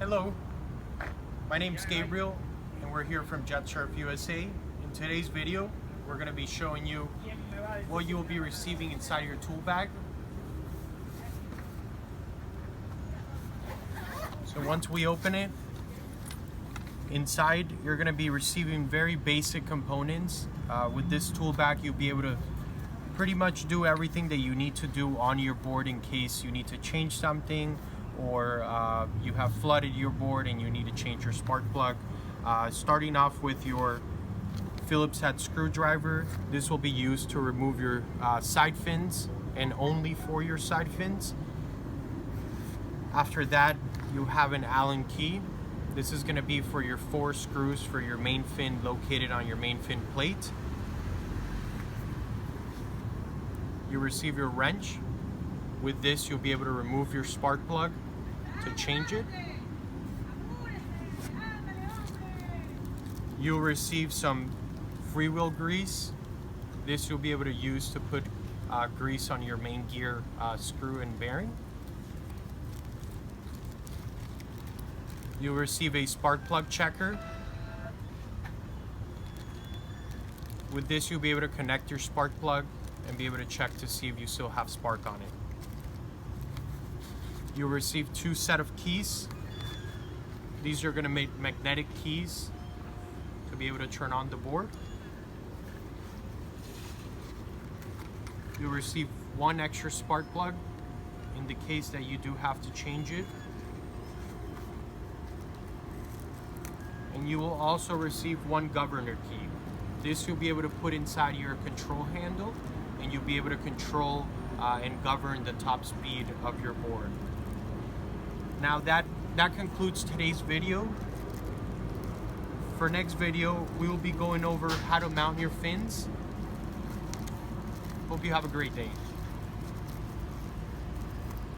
Hello, my name's Gabriel and we're here from JetSurf USA. In today's video, we're going to be showing you what you will be receiving inside your tool bag. So once we open it, inside you're going to be receiving very basic components. With this tool bag, you'll be able to pretty much do everything that you need to do on your board in case you need to change something, or you have flooded your board and you need to change your spark plug. Starting off with your Phillips head screwdriver. This will be used to remove your side fins, and only for your side fins. After that, you have an Allen key. This is going to be for your 4 screws for your main fin located on your main fin plate. You receive your wrench. With this, you'll be able to remove your spark plug to change it. You'll receive some freewheel grease. This you'll be able to use to put grease on your main gear screw and bearing. You'll receive a spark plug checker. With this, you'll be able to connect your spark plug and be able to check to see if you still have spark on it. You'll receive 2 sets of keys. These are going to make magnetic keys to be able to turn on the board. You'll receive 1 extra spark plug in the case that you do have to change it. And you will also receive 1 governor key. This you'll be able to put inside your control handle, and you'll be able to control and govern the top speed of your board. Now that concludes today's video. For next video, we will be going over how to mount your fins. Hope you have a great day.